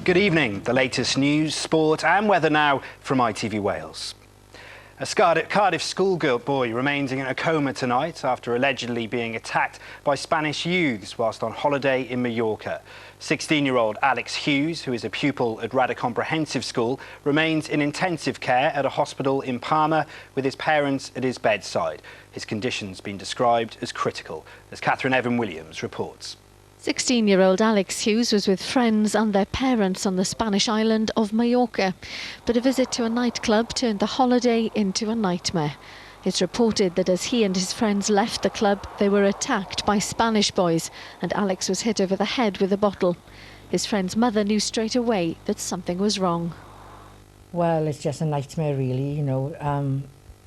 Good evening. The latest news, sport and weather now from ITV Wales. A Cardiff schoolgirl boy remains in a coma tonight after allegedly being attacked by Spanish youths whilst on holiday in Mallorca. 16-year-old Alex Hughes, who is a pupil at Rugby Comprehensive School, remains in intensive care at a hospital in Palma with his parents at his bedside. His condition's been described as critical, as Catherine Evan-Williams reports. 16-year-old Alex Hughes was with friends and their parents on the Spanish island of Mallorca, but a visit to a nightclub turned the holiday into a nightmare. It's reported that as he and his friends left the club, they were attacked by Spanish boys and Alex was hit over the head with a bottle. His friend's mother knew straight away that something was wrong. Well, it's just a nightmare really, you know.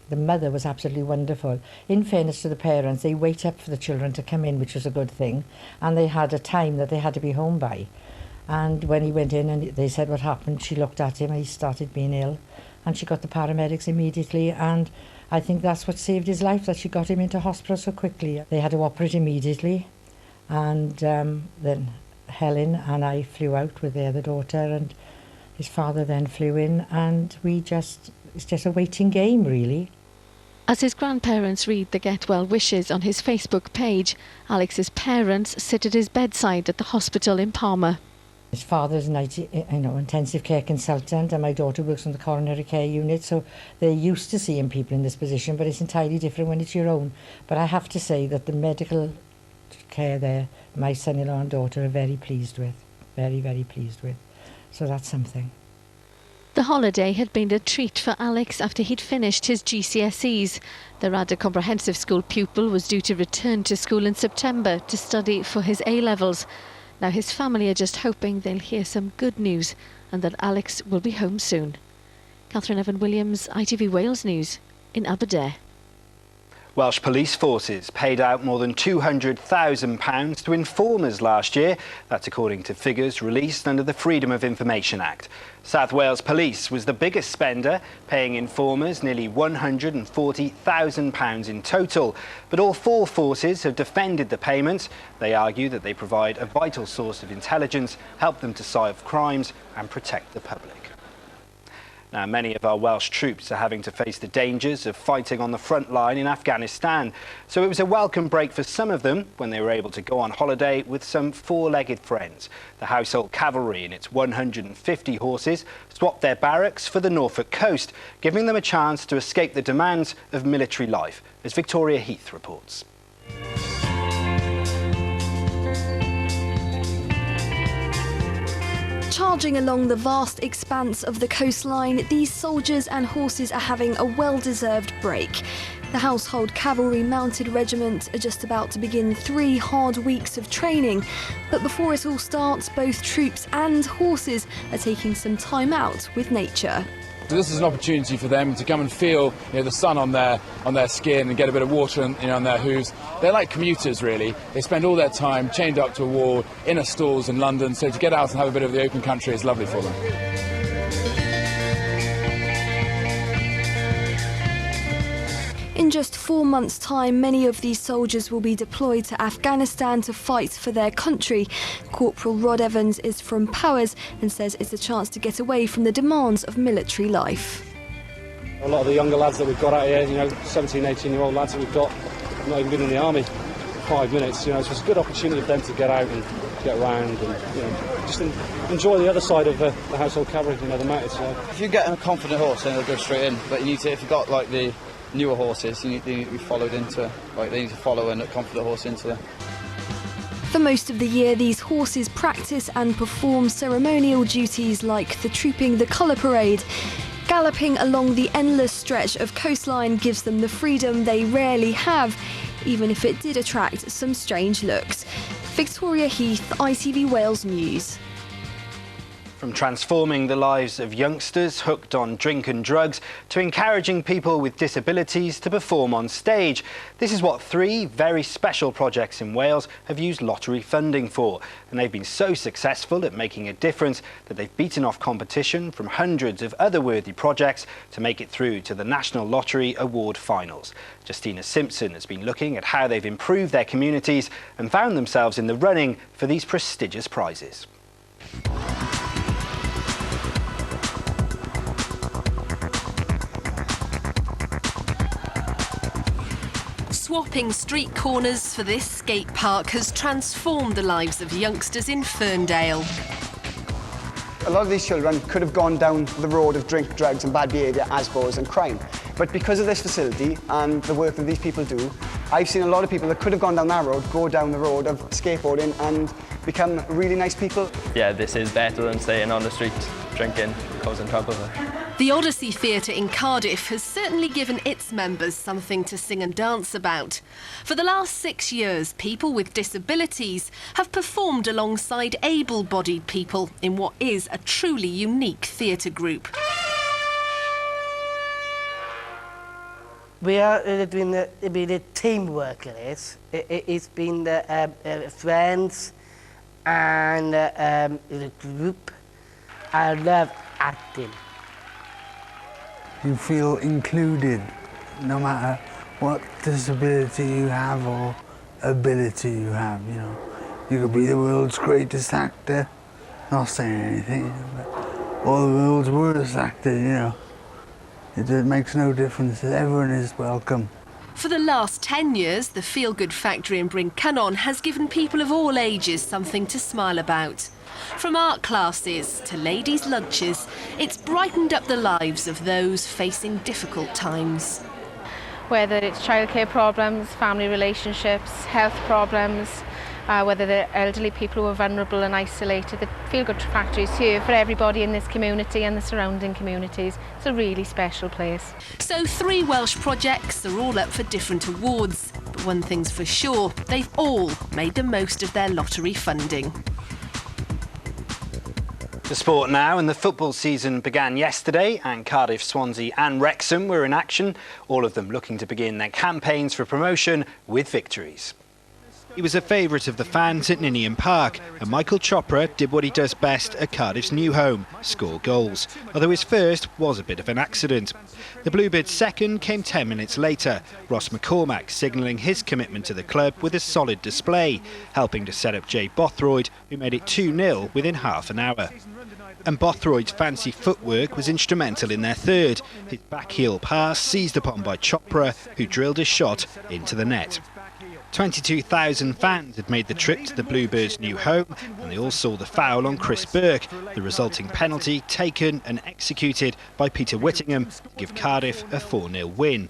The mother was absolutely wonderful. In fairness to the parents, they wait up for the children to come in, which was a good thing. And they had a time that they had to be home by. And when he went in and they said what happened, she looked at him and he started being ill. And she got the paramedics immediately. And I think that's what saved his life, that she got him into hospital so quickly. They had to operate immediately. And then Helen and I flew out with the other daughter and his father then flew in. And it's just a waiting game, really. As his grandparents read the get well wishes on his Facebook page, Alex's parents sit at his bedside at the hospital in Palma. His father's an intensive care consultant and my daughter works on the coronary care unit, so they're used to seeing people in this position, but it's entirely different when it's your own. But I have to say that the medical care there, my son-in-law and daughter are very pleased with, very, very pleased with. So that's something. The holiday had been a treat for Alex after he'd finished his GCSEs. The Rugby Comprehensive School pupil was due to return to school in September to study for his A-levels. Now his family are just hoping they'll hear some good news and that Alex will be home soon. Catherine Evan-Williams, ITV Wales News in Aberdare. Welsh police forces paid out more than £200,000 to informers last year. That's according to figures released under the Freedom of Information Act. South Wales Police was the biggest spender, paying informers nearly £140,000 in total. But all four forces have defended the payments. They argue that they provide a vital source of intelligence, help them to solve crimes and protect the public. Now, many of our Welsh troops are having to face the dangers of fighting on the front line in Afghanistan. So it was a welcome break for some of them when they were able to go on holiday with some four-legged friends. The household Cavalry and its 150 horses swapped their barracks for the Norfolk coast, giving them a chance to escape the demands of military life, as Victoria Heath reports. Charging along the vast expanse of the coastline, these soldiers and horses are having a well-deserved break. The Household Cavalry Mounted Regiment are just about to begin 3 hard weeks of training. But before it all starts, both troops and horses are taking some time out with nature. So this is an opportunity for them to come and feel, the sun on their skin and get a bit of water on their hooves. They're like commuters, really. They spend all their time chained up to a wall in a stalls in London, so to get out and have a bit of the open country is lovely for them. In just 4 months' time, many of these soldiers will be deployed to Afghanistan to fight for their country. Corporal Rod Evans is from Powers and says it's a chance to get away from the demands of military life. A lot of the younger lads that we've got out here, 17, 18-year-old lads that we've got, have not even been in the army for 5 minutes. So it's a good opportunity for them to get out and get around and just enjoy the other side of the Household Cavalry, the mounted side. If you get a confident horse, then they'll go straight in. But you need to, if you've got like the newer horses, they need to be followed into, they need to follow a confident horse into them. For most of the year, these horses practice and perform ceremonial duties like the trooping the colour parade. Galloping along the endless stretch of coastline gives them the freedom they rarely have, even if it did attract some strange looks. Victoria Heath, ITV Wales News. From transforming the lives of youngsters hooked on drink and drugs to encouraging people with disabilities to perform on stage. This is what 3 very special projects in Wales have used lottery funding for. And they've been so successful at making a difference that they've beaten off competition from hundreds of other worthy projects to make it through to the National Lottery Award finals. Justina Simpson has been looking at how they've improved their communities and found themselves in the running for these prestigious prizes. Swapping street corners for this skate park has transformed the lives of youngsters in Ferndale. A lot of these children could have gone down the road of drink, drugs and bad behaviour, as well as crime. But because of this facility and the work that these people do, I've seen a lot of people that could have gone down that road go down the road of skateboarding and become really nice people. Yeah, this is better than staying on the street, drinking, causing trouble. The Odyssey Theatre in Cardiff has certainly given its members something to sing and dance about. For the last 6 years, people with disabilities have performed alongside able-bodied people in what is a truly unique theatre group. We are doing the teamwork in it. It's been friends and the group. I love acting. You feel included, no matter what disability you have or ability you have, you know. You could be the world's greatest actor, not saying anything, or the world's worst actor, you know. It makes no difference, everyone is welcome. For the last 10 years, the Feel Good Factory in Brincannon has given people of all ages something to smile about. From art classes to ladies' lunches, it's brightened up the lives of those facing difficult times. Whether it's childcare problems, family relationships, health problems, whether they're elderly people who are vulnerable and isolated, the Feel Good Factory is here for everybody in this community and the surrounding communities. It's a really special place. So 3 Welsh projects are all up for different awards, but one thing's for sure, they've all made the most of their lottery funding. The sport now, and the football season began yesterday, and Cardiff, Swansea and Wrexham were in action, all of them looking to begin their campaigns for promotion with victories. He was a favourite of the fans at Ninian Park, and Michael Chopra did what he does best at Cardiff's new home, score goals, although his first was a bit of an accident. The Bluebirds' second came 10 minutes later, Ross McCormack signalling his commitment to the club with a solid display, helping to set up Jay Bothroyd, who made it 2-0 within half an hour. And Bothroyd's fancy footwork was instrumental in their third, his back heel pass seized upon by Chopra, who drilled a shot into the net. 22,000 fans had made the trip to the Bluebirds' new home, and they all saw the foul on Chris Burke, the resulting penalty taken and executed by Peter Whittingham to give Cardiff a 4-0 win.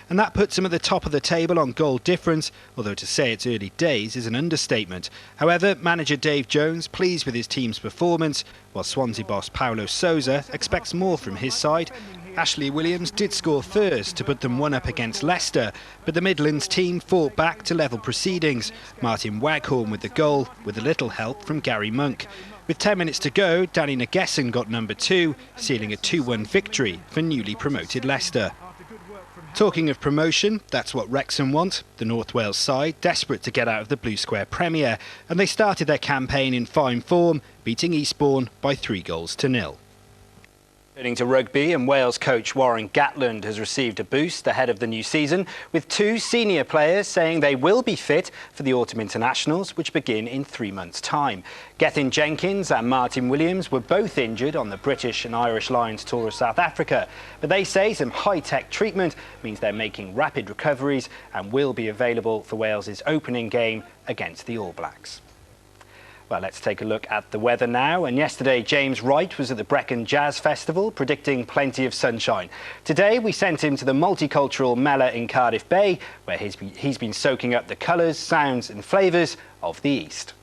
And that puts them at the top of the table on goal difference, although to say it's early days is an understatement. However, manager Dave Jones pleased with his team's performance, while Swansea boss Paulo Sousa expects more from his side. Ashley Williams did score first to put them 1-up against Leicester, but the Midlands team fought back to level proceedings. Martin Waghorn with the goal, with a little help from Gary Monk. With 10 minutes to go, Danny Nagesson got number 2, sealing a 2-1 victory for newly promoted Leicester. Talking of promotion, that's what Wrexham want, the North Wales side desperate to get out of the Blue Square Premier, and they started their campaign in fine form, beating Eastbourne by 3-0. Turning to rugby, and Wales coach Warren Gatland has received a boost ahead of the new season, with 2 senior players saying they will be fit for the autumn internationals, which begin in 3 months' time. Gethin Jenkins and Martin Williams were both injured on the British and Irish Lions tour of South Africa, but they say some high-tech treatment means they're making rapid recoveries and will be available for Wales's opening game against the All Blacks. Well, let's take a look at the weather now. And yesterday, James Wright was at the Brecon Jazz Festival, predicting plenty of sunshine. Today, we sent him to the multicultural Mela in Cardiff Bay, where he's been soaking up the colours, sounds and flavours of the East.